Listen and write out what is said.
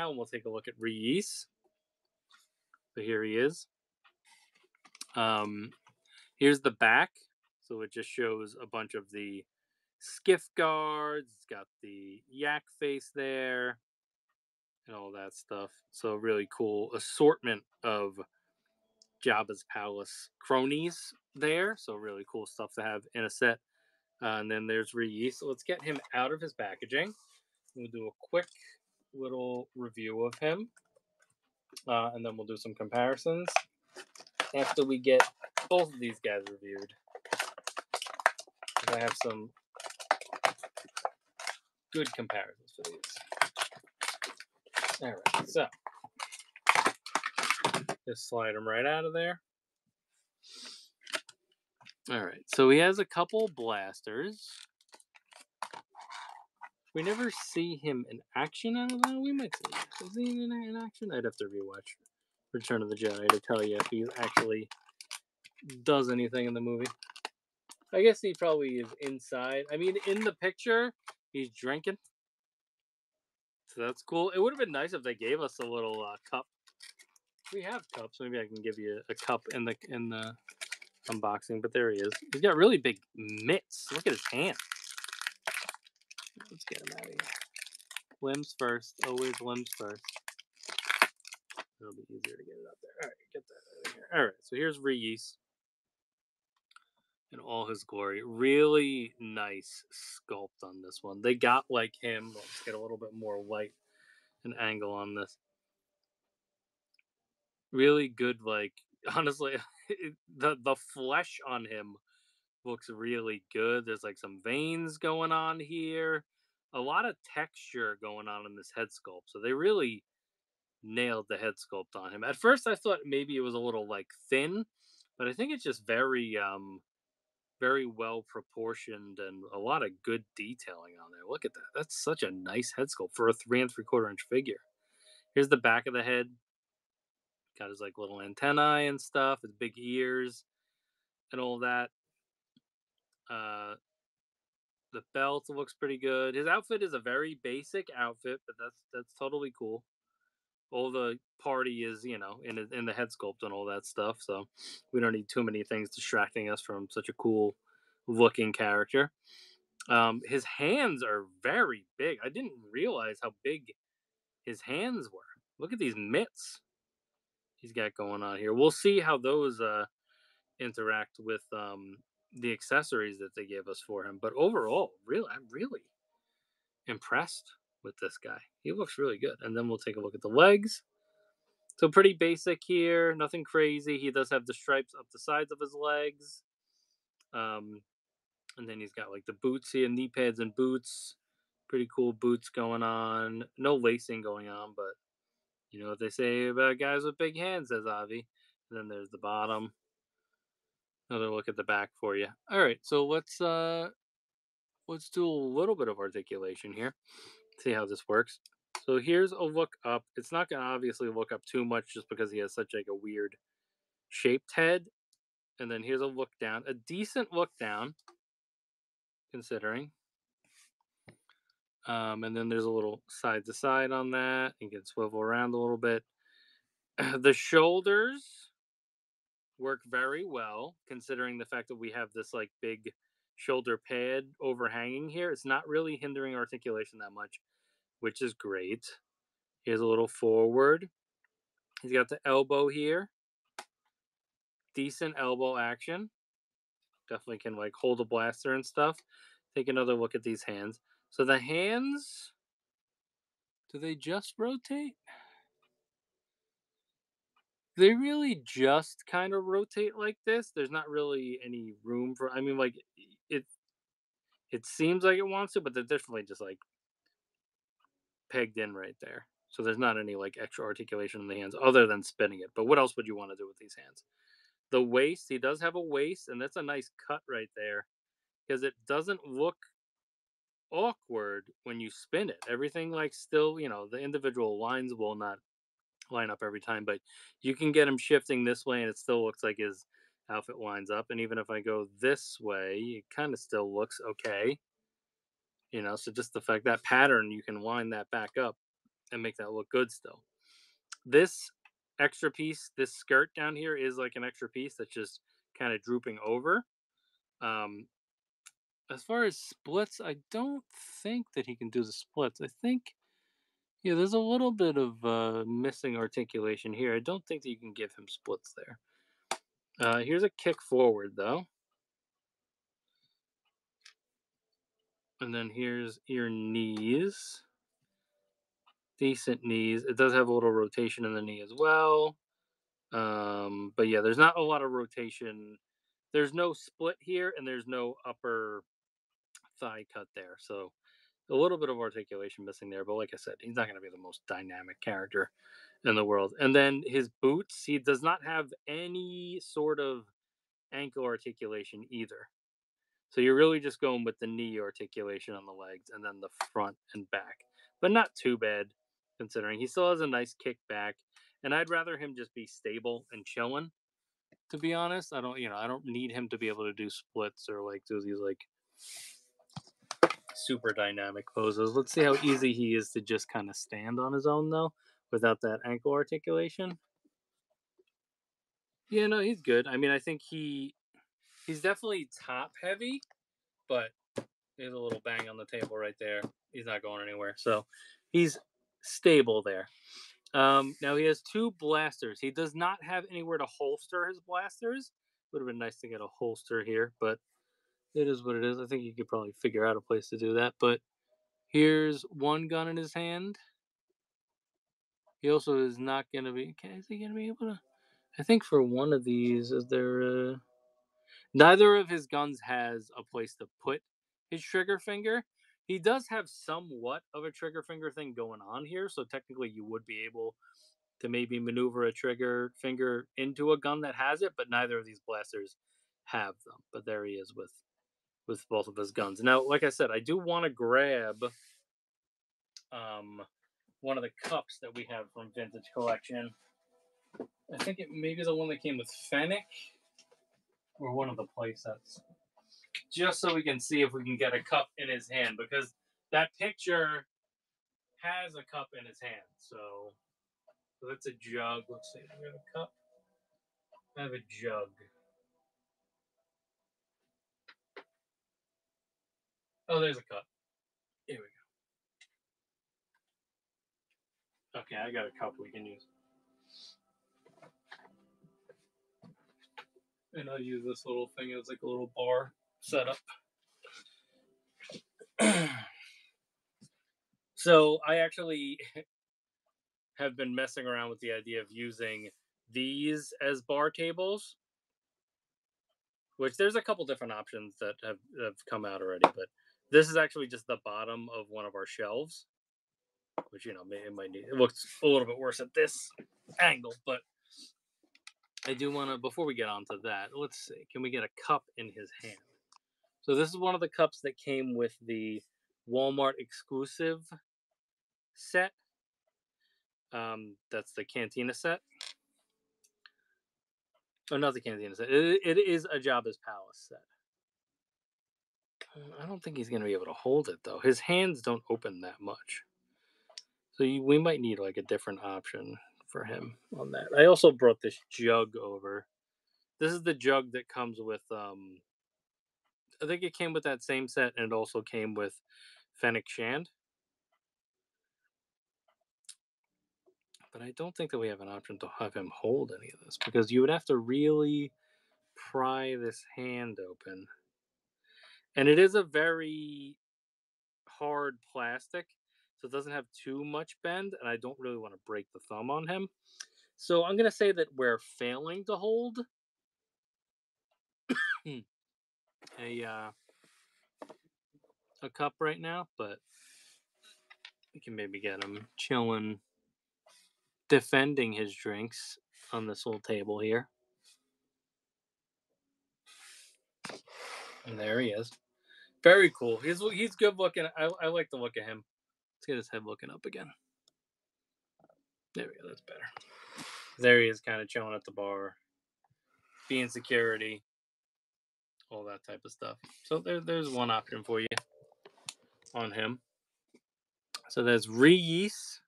Now we'll take a look at Yees. So here he is. Here's the back. So it just shows a bunch of the skiff guards. It's got the yak face there and all that stuff. So really cool assortment of Jabba's palace cronies there. So really cool stuff to have in a set. And then there's Yees. So let's get him out of his packaging. We'll do a quick little review of him. And then we'll do some comparisons after we get both of these guys reviewed. I have some good comparisons for these. All right, so just slide him right out of there. All right, so he has a couple blasters. We never see him in action. I don't know. We might see him. Is he in action? I'd have to rewatch Return of the Jedi to tell you if he actually does anything in the movie. I guess he probably is inside. I mean, in the picture, he's drinking. So that's cool. It would have been nice if they gave us a little cup. We have cups. Maybe I can give you a cup in the unboxing. But there he is. He's got really big mitts. Look at his hand. Let's get him out of here. Limbs first. Always limbs first. It'll be easier to get it up there. All right, get that out of here. All right, so here's Yees in all his glory. Really nice sculpt on this one. They got like him. Let's get a little bit more light and angle on this. Really good, like, honestly, the flesh on him looks really good. There's like some veins going on here. A lot of texture going on in this head sculpt. So they really nailed the head sculpt on him. At first I thought maybe it was a little like thin, but I think it's just very very well proportioned and a lot of good detailing on there. Look at that. That's such a nice head sculpt for a 3 3/4 inch figure. Here's the back of the head. Got his like little antennae and stuff, his big ears and all that. The belt looks pretty good. His outfit is a very basic outfit, but that's totally cool. All the party is, you know, in the head sculpt and all that stuff. So we don't need too many things distracting us from such a cool looking character. His hands are very big. I didn't realize how big his hands were. Look at these mitts he's got going on here. We'll see how those interact with the accessories that they gave us for him. But overall, I'm really impressed with this guy. He looks really good. And then we'll take a look at the legs. So pretty basic here, nothing crazy. He does have the stripes up the sides of his legs. And then he's got like the boots here, knee pads and boots. Pretty cool boots going on. No lacing going on, but you know what they say about guys with big hands, says Avi. And then there's the bottom. Another look at the back for you. All right, so let's do a little bit of articulation here. See how this works. So here's a look up. It's not gonna obviously look up too much just because he has such like a weird shaped head. And then here's a look down, a decent look down, considering. And then there's a little side to side on that. You can swivel around a little bit. The shoulders work very well, considering the fact that we have this like big shoulder pad overhanging here. It's not really hindering articulation that much, which is great. Here's a little forward. He's got the elbow here. Decent elbow action. Definitely can like hold a blaster and stuff. Take another look at these hands. So the hands, do they just rotate? They really just kind of rotate like this. There's not really any room for, I mean, like it seems like it wants to, but they're definitely just like pegged in right there. So there's not any like extra articulation in the hands other than spinning it. But what else would you want to do with these hands? The waist, he does have a waist, and that's a nice cut right there because it doesn't look awkward when you spin it. Everything like still, you know, the individual lines will not line up every time, but you can get him shifting this way and it still looks like his outfit lines up. And even if I go this way, it kind of still looks okay. You know, so just the fact that pattern, you can line that back up and make that look good still. This extra piece, this skirt down here is like an extra piece that's just kind of drooping over. Um, as far as splits, I don't think that he can do the splits. I think, yeah, there's a little bit of missing articulation here. I don't think that you can give him splits there. Here's a kick forward though. And then here's your knees. Decent knees. It does have a little rotation in the knee as well. But yeah, there's not a lot of rotation. There's no split here, and there's no upper thigh cut there. So a little bit of articulation missing there. But like I said, he's not going to be the most dynamic character in the world. And then his boots, he does not have any sort of ankle articulation either. So you're really just going with the knee articulation on the legs and then the front and back. But not too bad considering he still has a nice kick back. And I'd rather him just be stable and chilling, to be honest. I don't need him to be able to do splits or like do these like super dynamic poses. Let's see how easy he is to just kind of stand on his own though without that ankle articulation. Yeah, no, he's good. I mean, I think he's definitely top heavy, but there's a little bang on the table right there. He's not going anywhere. So he's stable there. Now he has two blasters. He does not have anywhere to holster his blasters. Would have been nice to get a holster here, but it is what it is. I think you could probably figure out a place to do that. But here's one gun in his hand. He also is not going to be. Is he going to be able to? I think for one of these, is there? Neither of his guns has a place to put his trigger finger. He does have somewhat of a trigger finger thing going on here, so technically you would be able to maybe maneuver a trigger finger into a gun that has it, but neither of these blasters have them. But there he is with both of his guns. Now, like I said, I do want to grab one of the cups that we have from Vintage Collection. I think it may be the one that came with Fennec or one of the playsets. Just so we can see if we can get a cup in his hand, because that picture has a cup in his hand. So that's a jug. Let's see. Do we have a cup? I have a jug. Oh, there's a cup. Here we go. Okay, I got a cup we can use. And I'll use this little thing as like a little bar setup. So I actually have been messing around with the idea of using these as bar tables, which there's a couple different options that have come out already, but this is actually just the bottom of one of our shelves, which it might need. It looks a little bit worse at this angle, but I do want to, before we get on to that, let's see, can we get a cup in his hand? So this is one of the cups that came with the Walmart exclusive set. That's the Cantina set. Oh, not the Cantina set. It is a Jabba's Palace set. I don't think he's going to be able to hold it, though. His hands don't open that much. So we might need like a different option for him on that. I also brought this jug over. This is the jug that comes with, I think it came with that same set, and it also came with Fennec Shand. But I don't think that we have an option to have him hold any of this, because you would have to really pry this hand open. And it is a very hard plastic, so it doesn't have too much bend, and I don't really want to break the thumb on him. So I'm going to say that we're failing to hold a cup right now, but we can maybe get him chilling, defending his drinks on this little table here. And there he is. Very cool. He's good looking. I like the look of him. Let's get his head looking up again. There we go. That's better. There he is, kind of chilling at the bar, being security, all that type of stuff. So there's one option for you on him. So there's Yees.